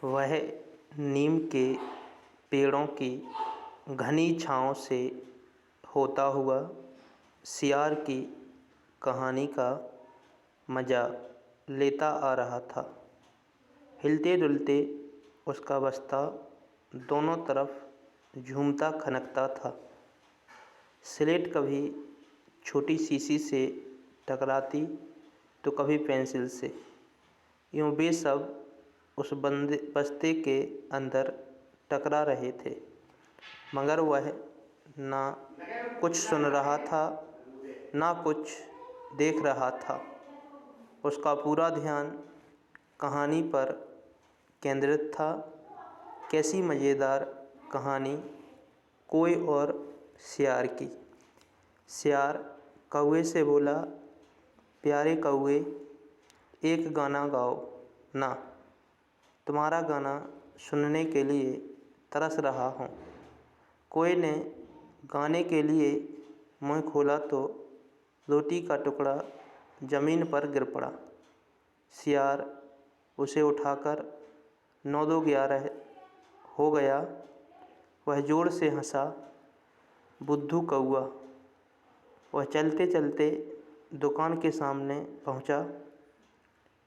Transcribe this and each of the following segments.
वह नीम के पेड़ों की घनी छाँव से होता हुआ सियार की कहानी का मज़ा लेता आ रहा था। हिलते डुलते उसका बस्ता दोनों तरफ झूमता खनकता था। स्लेट कभी छोटी शीशी से टकराती तो कभी पेंसिल से। यूँ वे सब उस बस्ते के अंदर टकरा रहे थे, मगर वह ना कुछ सुन रहा था ना कुछ देख रहा था। उसका पूरा ध्यान कहानी पर केंद्रित था। कैसी मज़ेदार कहानी कोई और सियार की। सियार कौवे से बोला, प्यारे कौवे, एक गाना गाओ ना, तुम्हारा गाना सुनने के लिए तरस रहा हूँ। कोई ने गाने के लिए मुँह खोला तो रोटी का टुकड़ा ज़मीन पर गिर पड़ा। सियार उसे उठाकर 9-2-11 हो गया। वह ज़ोर से हंसा, बुद्धू कौआ। वह चलते चलते दुकान के सामने पहुंचा।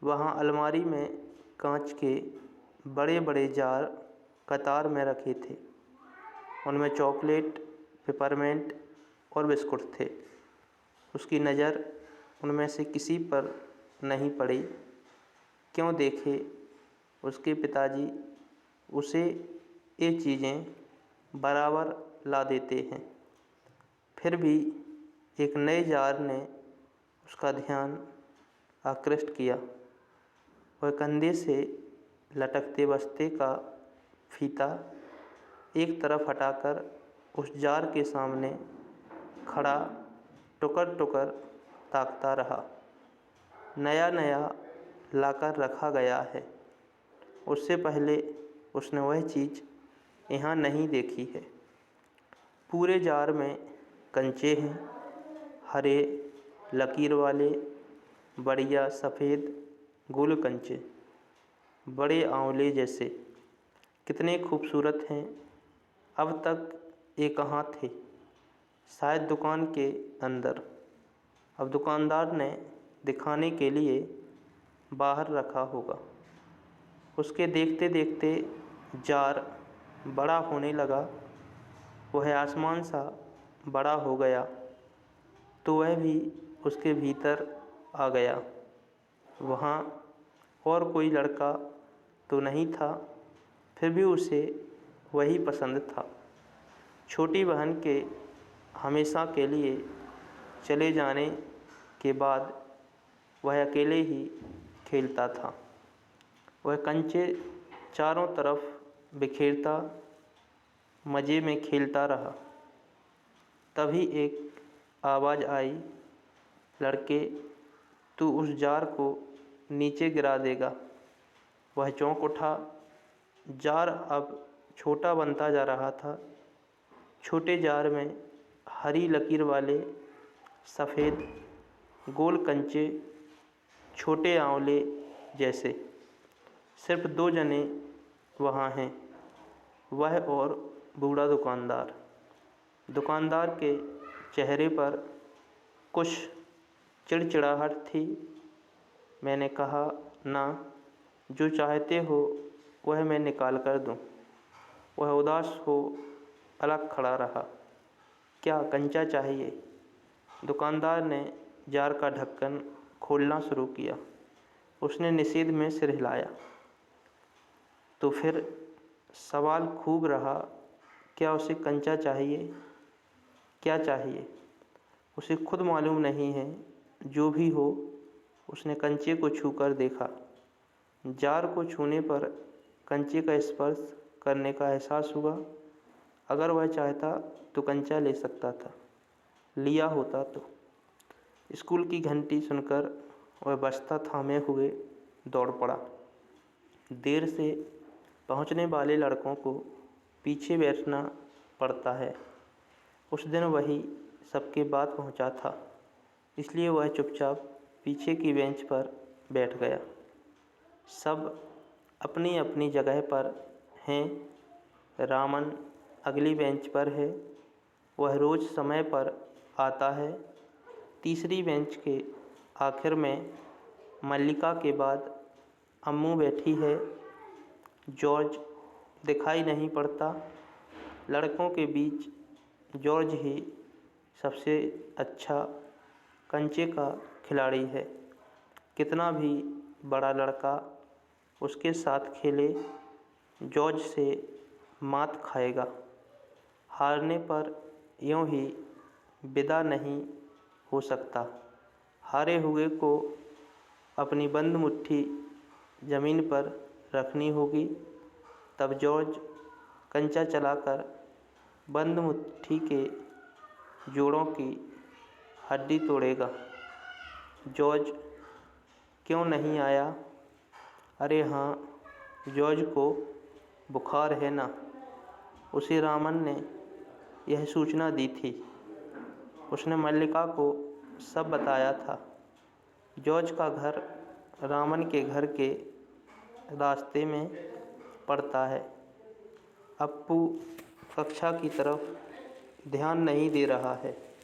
वहां अलमारी में कांच के बड़े बड़े जार कतार में रखे थे। उनमें चॉकलेट, पेपरमेंट और बिस्कुट थे। उसकी नज़र उनमें से किसी पर नहीं पड़ी। क्यों देखे, उसके पिताजी उसे ये चीज़ें बराबर ला देते हैं। फिर भी एक नए जार ने उसका ध्यान आकृष्ट किया। वह कंधे से लटकते बस्ते का फीता एक तरफ हटाकर उस जार के सामने खड़ा टुकर टुकर ताकता रहा। नया नया लाकर रखा गया है। उससे पहले उसने वह चीज़ यहाँ नहीं देखी है। पूरे जार में कंचे हैं, हरे लकीर वाले बढ़िया सफ़ेद गोल कंचे, बड़े आंवले जैसे। कितने खूबसूरत हैं। अब तक ये कहाँ थे? शायद दुकान के अंदर। अब दुकानदार ने दिखाने के लिए बाहर रखा होगा। उसके देखते देखते जार बड़ा होने लगा। वह आसमान सा बड़ा हो गया तो वह भी उसके भीतर आ गया। वहाँ और कोई लड़का तो नहीं था, फिर भी उसे वही पसंद था। छोटी बहन के हमेशा के लिए चले जाने के बाद वह अकेले ही खेलता था। वह कंचे चारों तरफ बिखेरता मज़े में खेलता रहा। तभी एक आवाज़ आई, लड़के, तू उस जार को नीचे गिरा देगा। वह चौंक उठा। जार अब छोटा बनता जा रहा था। छोटे जार में हरी लकीर वाले सफ़ेद गोल कंचे, छोटे आंवले जैसे। सिर्फ 2 जने वहाँ हैं, वह और बूढ़ा दुकानदार। दुकानदार के चेहरे पर कुछ चिड़चिड़ाहट थी। मैंने कहा ना, जो चाहते हो वह मैं निकाल कर दूँ। वह उदास हो अलग खड़ा रहा। क्या कंचा चाहिए? दुकानदार ने जार का ढक्कन खोलना शुरू किया। उसने निषेध में सिर हिलाया। तो फिर सवाल खूब रहा, क्या उसे कंचा चाहिए? क्या चाहिए? उसे खुद मालूम नहीं है। जो भी हो, उसने कंचे को छूकर देखा। जार को छूने पर कंचे का स्पर्श करने का एहसास हुआ। अगर वह चाहता तो कंचा ले सकता था, लिया होता तो। स्कूल की घंटी सुनकर वह बस्ता थामे हुए दौड़ पड़ा। देर से पहुंचने वाले लड़कों को पीछे बैठना पड़ता है। उस दिन वही सबके बाद पहुंचा था, इसलिए वह चुपचाप पीछे की बेंच पर बैठ गया। सब अपनी अपनी जगह पर हैं। रामन अगली बेंच पर है। वह रोज़ समय पर आता है। तीसरी बेंच के आखिर में मल्लिका के बाद अम्मू बैठी है। जॉर्ज दिखाई नहीं पड़ता। लड़कों के बीच जॉर्ज ही सबसे अच्छा कंचे का खिलाड़ी है। कितना भी बड़ा लड़का उसके साथ खेले, जॉर्ज से मात खाएगा। हारने पर यूं ही विदा नहीं हो सकता। हारे हुए को अपनी बंद मुट्ठी ज़मीन पर रखनी होगी। तब जॉर्ज कंचा चलाकर बंद मुट्ठी के जोड़ों की हड्डी तोड़ेगा। जॉर्ज क्यों नहीं आया? अरे हाँ, जॉर्ज को बुखार है ना। उसे रामन ने यह सूचना दी थी। उसने मल्लिका को सब बताया था। जॉर्ज का घर रामन के घर के रास्ते में पड़ता है। अप्पू कक्षा की तरफ ध्यान नहीं दे रहा है।